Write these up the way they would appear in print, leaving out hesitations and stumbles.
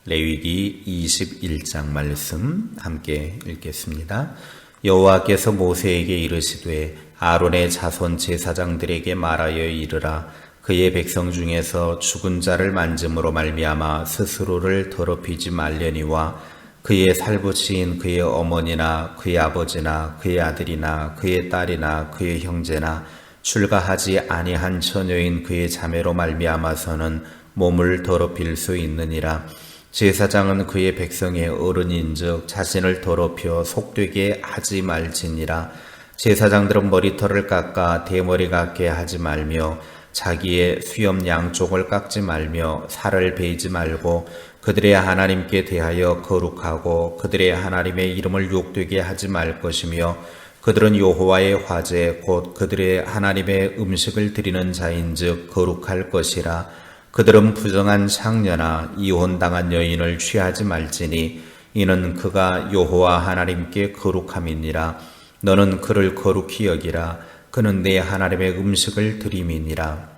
레위기 21장 말씀 함께 읽겠습니다. 여호와께서 모세에게 이르시되 아론의 자손 제사장들에게 말하여 이르라. 그의 백성 중에서 죽은 자를 만짐으로 말미암아 스스로를 더럽히지 말려니와 그의 살부치인 그의 어머니나 그의 아버지나 그의 아들이나 그의 딸이나 그의 형제나 출가하지 아니한 처녀인 그의 자매로 말미암아서는 몸을 더럽힐 수 있느니라. 제사장은 그의 백성의 어른인즉 자신을 더럽혀 속되게 하지 말지니라. 제사장들은 머리털을 깎아 대머리 같게 하지 말며 자기의 수염 양쪽을 깎지 말며 살을 베이지 말고 그들의 하나님께 대하여 거룩하고 그들의 하나님의 이름을 욕되게 하지 말 것이며 그들은 여호와의 화제 곧 그들의 하나님의 음식을 드리는 자인즉 거룩할 것이라. 그들은 부정한 창녀나 이혼당한 여인을 취하지 말지니 이는 그가 여호와 하나님께 거룩함이니라. 너는 그를 거룩히 여기라. 그는 내 하나님의 음식을 드림이니라.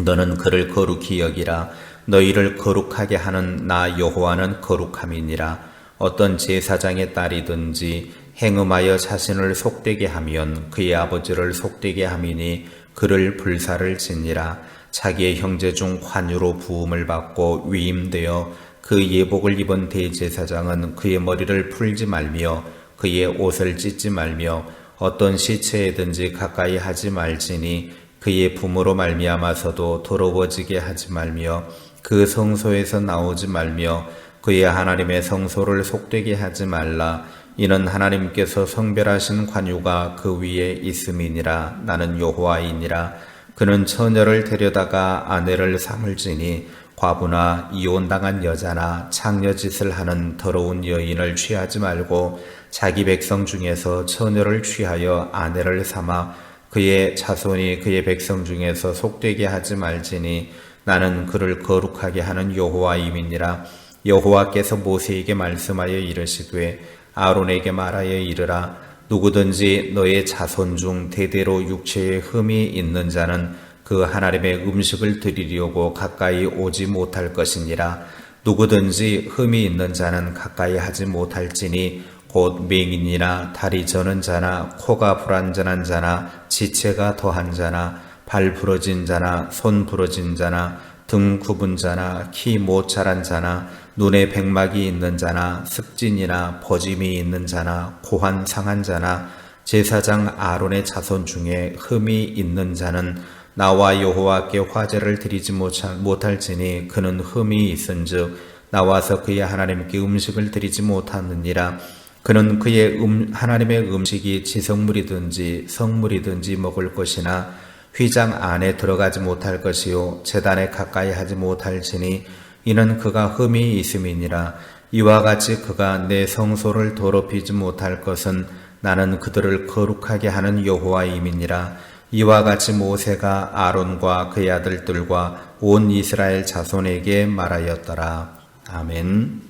너는 그를 거룩히 여기라. 너희를 거룩하게 하는 나 여호와는 거룩함이니라. 어떤 제사장의 딸이든지 행음하여 자신을 속되게 하면 그의 아버지를 속되게 함이니 그를 불사를 지니라. 자기의 형제 중 관유로 부음을 받고 위임되어 그 예복을 입은 대제사장은 그의 머리를 풀지 말며 그의 옷을 찢지 말며 어떤 시체에든지 가까이 하지 말지니 그의 부모로 말미암아서도 더러워지게 하지 말며 그 성소에서 나오지 말며 그의 하나님의 성소를 속되게 하지 말라. 이는 하나님께서 성별하신 관유가 그 위에 있음이니라. 나는 여호와이니라. 그는 처녀를 데려다가 아내를 삼을지니 과부나 이혼당한 여자나 창녀짓을 하는 더러운 여인을 취하지 말고 자기 백성 중에서 처녀를 취하여 아내를 삼아 그의 자손이 그의 백성 중에서 속되게 하지 말지니 나는 그를 거룩하게 하는 여호와임이니라. 여호와께서 모세에게 말씀하여 이르시되 아론에게 말하여 이르라. 누구든지 너의 자손 중 대대로 육체에 흠이 있는 자는 그 하나님의 음식을 드리려고 가까이 오지 못할 것이니라. 누구든지 흠이 있는 자는 가까이 하지 못할지니 곧 맹인이나 다리 저는 자나 코가 불완전한 자나 지체가 더한 자나 발 부러진 자나 손 부러진 자나 등 굽은 자나 키 못 자란 자나 눈에 백막이 있는 자나 습진이나 버짐이 있는 자나 고환 상한 자나 제사장 아론의 자손 중에 흠이 있는 자는 나와 여호와께 화제를 드리지 못할지니 그는 흠이 있은즉 나와서 그의 하나님께 음식을 드리지 못하느니라. 그는 그의 하나님의 음식이 지성물이든지 성물이든지 먹을 것이나 휘장 안에 들어가지 못할 것이요 제단에 가까이 하지 못할지니 이는 그가 흠이 있음이니라. 이와 같이 그가 내 성소를 더럽히지 못할 것은 나는 그들을 거룩하게 하는 여호와임이니라. 이와 같이 모세가 아론과 그의 아들들과 온 이스라엘 자손에게 말하였더라. 아멘.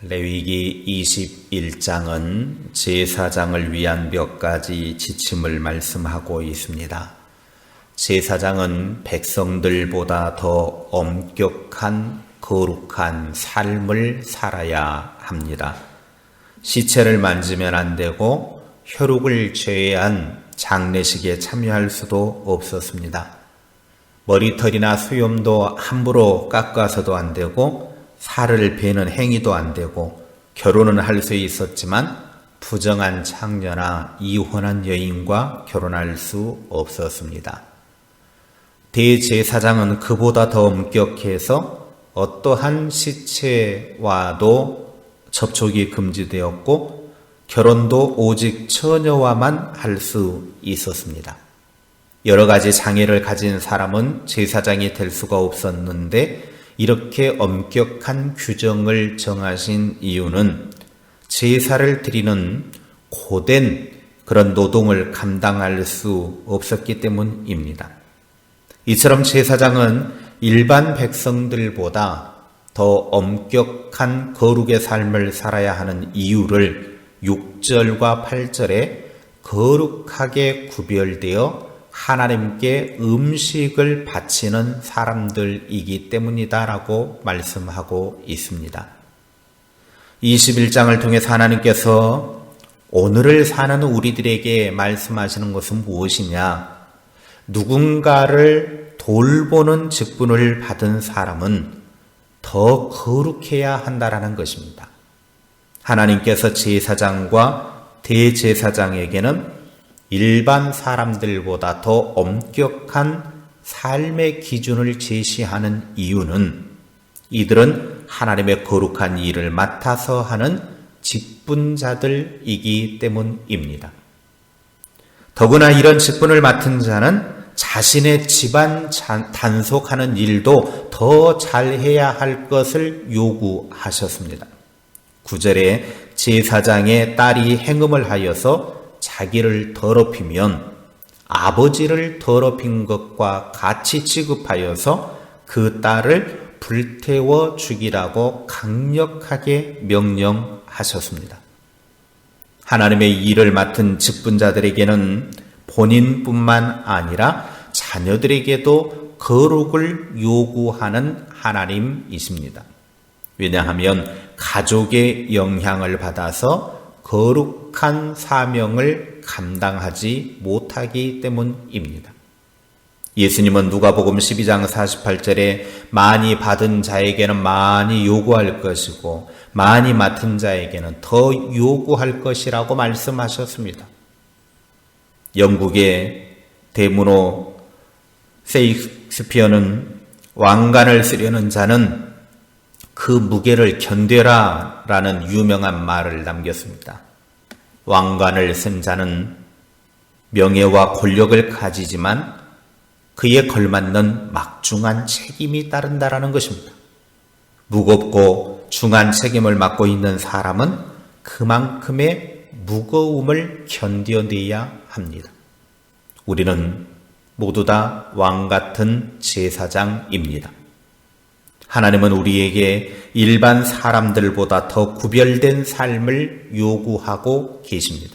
레위기 21장은 제사장을 위한 몇 가지 지침을 말씀하고 있습니다. 제사장은 백성들보다 더 엄격한 거룩한 삶을 살아야 합니다. 시체를 만지면 안 되고 혈육을 제외한 장례식에 참여할 수도 없었습니다. 머리털이나 수염도 함부로 깎아서도 안 되고 살을 베는 행위도 안 되고 결혼은 할 수 있었지만 부정한 창녀나 이혼한 여인과 결혼할 수 없었습니다. 대제사장은 그보다 더 엄격해서 어떠한 시체와도 접촉이 금지되었고 결혼도 오직 처녀와만 할 수 있었습니다. 여러 가지 장애를 가진 사람은 제사장이 될 수가 없었는데 이렇게 엄격한 규정을 정하신 이유는 제사를 드리는 고된 그런 노동을 감당할 수 없었기 때문입니다. 이처럼 제사장은 일반 백성들보다 더 엄격한 거룩의 삶을 살아야 하는 이유를 6절과 8절에 거룩하게 구별되어 하나님께 음식을 바치는 사람들이기 때문이다라고 말씀하고 있습니다. 21장을 통해서 하나님께서 오늘을 사는 우리들에게 말씀하시는 것은 무엇이냐? 누군가를 돌보는 직분을 받은 사람은 더 거룩해야 한다라는 것입니다. 하나님께서 제사장과 대제사장에게는 일반 사람들보다 더 엄격한 삶의 기준을 제시하는 이유는 이들은 하나님의 거룩한 일을 맡아서 하는 직분자들이기 때문입니다. 더구나 이런 직분을 맡은 자는 자신의 집안 단속하는 일도 더 잘해야 할 것을 요구하셨습니다. 9절에 제사장의 딸이 행음을 하여서 자기를 더럽히면 아버지를 더럽힌 것과 같이 취급하여서 그 딸을 불태워 죽이라고 강력하게 명령하셨습니다. 하나님의 일을 맡은 직분자들에게는 본인뿐만 아니라 자녀들에게도 거룩을 요구하는 하나님이십니다. 왜냐하면 가족의 영향을 받아서 거룩한 사명을 감당하지 못하기 때문입니다. 예수님은 누가복음 12장 48절에 많이 받은 자에게는 많이 요구할 것이고 많이 맡은 자에게는 더 요구할 것이라고 말씀하셨습니다. 영국의 대문호 셰익스피어는 왕관을 쓰려는 자는 그 무게를 견뎌라 라는 유명한 말을 남겼습니다. 왕관을 쓴 자는 명예와 권력을 가지지만 그에 걸맞는 막중한 책임이 따른다라는 것입니다. 무겁고 중한 책임을 맡고 있는 사람은 그만큼의 무거움을 견뎌내야 합니다. 우리는 모두 다 왕같은 제사장입니다. 하나님은 우리에게 일반 사람들보다 더 구별된 삶을 요구하고 계십니다.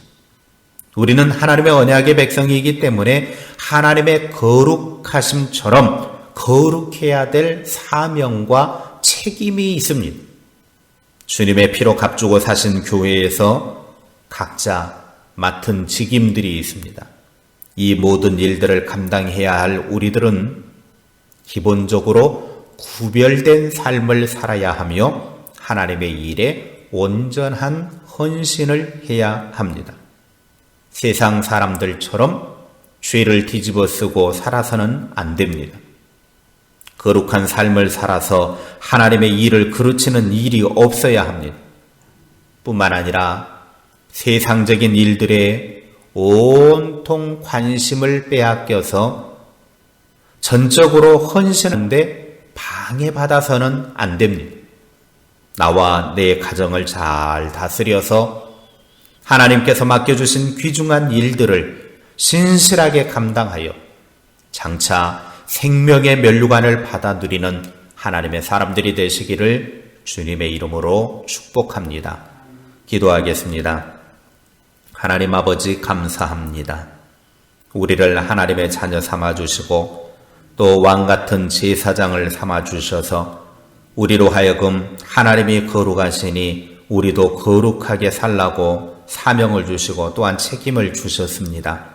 우리는 하나님의 언약의 백성이기 때문에 하나님의 거룩하심처럼 거룩해야 될 사명과 책임이 있습니다. 주님의 피로 값주고 사신 교회에서 각자 맡은 직임들이 있습니다. 이 모든 일들을 감당해야 할 우리들은 기본적으로 구별된 삶을 살아야 하며 하나님의 일에 온전한 헌신을 해야 합니다. 세상 사람들처럼 죄를 뒤집어 쓰고 살아서는 안 됩니다. 거룩한 삶을 살아서 하나님의 일을 그르치는 일이 없어야 합니다. 뿐만 아니라 세상적인 일들에 온통 관심을 빼앗겨서 전적으로 헌신하는데 방해받아서는 안 됩니다. 나와 내 가정을 잘 다스려서 하나님께서 맡겨주신 귀중한 일들을 신실하게 감당하여 장차 생명의 면류관을 받아 누리는 하나님의 사람들이 되시기를 주님의 이름으로 축복합니다. 기도하겠습니다. 하나님 아버지 감사합니다. 우리를 하나님의 자녀 삼아주시고 또 왕같은 제사장을 삼아주셔서 우리로 하여금 하나님이 거룩하시니 우리도 거룩하게 살라고 사명을 주시고 또한 책임을 주셨습니다.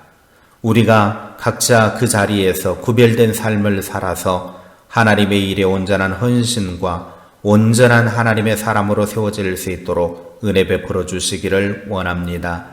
우리가 각자 그 자리에서 구별된 삶을 살아서 하나님의 일에 온전한 헌신과 온전한 하나님의 사람으로 세워질 수 있도록 은혜 베풀어 주시기를 원합니다.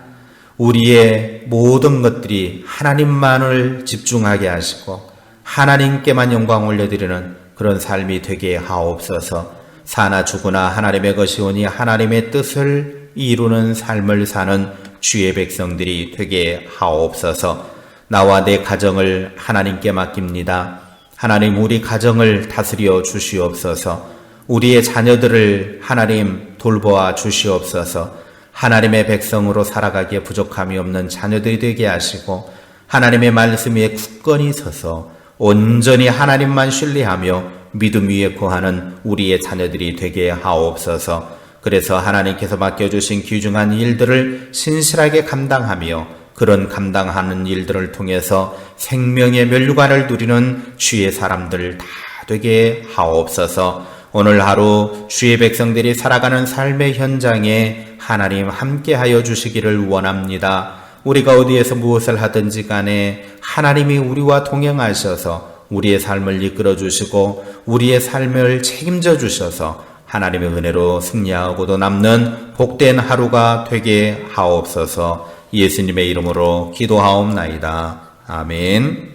우리의 모든 것들이 하나님만을 집중하게 하시고 하나님께만 영광 올려드리는 그런 삶이 되게 하옵소서. 사나 죽으나 하나님의 것이오니 하나님의 뜻을 이루는 삶을 사는 주의 백성들이 되게 하옵소서. 나와 내 가정을 하나님께 맡깁니다. 하나님 우리 가정을 다스려 주시옵소서. 우리의 자녀들을 하나님 돌보아 주시옵소서. 하나님의 백성으로 살아가기에 부족함이 없는 자녀들이 되게 하시고 하나님의 말씀 위에 굳건히 서서 온전히 하나님만 신뢰하며 믿음 위에 거하는 우리의 자녀들이 되게 하옵소서. 그래서 하나님께서 맡겨주신 귀중한 일들을 신실하게 감당하며 그런 감당하는 일들을 통해서 생명의 면류관을 누리는 주의 사람들 다 되게 하옵소서. 오늘 하루 주의 백성들이 살아가는 삶의 현장에 하나님 함께하여 주시기를 원합니다. 우리가 어디에서 무엇을 하든지 간에 하나님이 우리와 동행하셔서 우리의 삶을 이끌어 주시고 우리의 삶을 책임져 주셔서 하나님의 은혜로 승리하고도 남는 복된 하루가 되게 하옵소서. 예수님의 이름으로 기도하옵나이다. 아멘.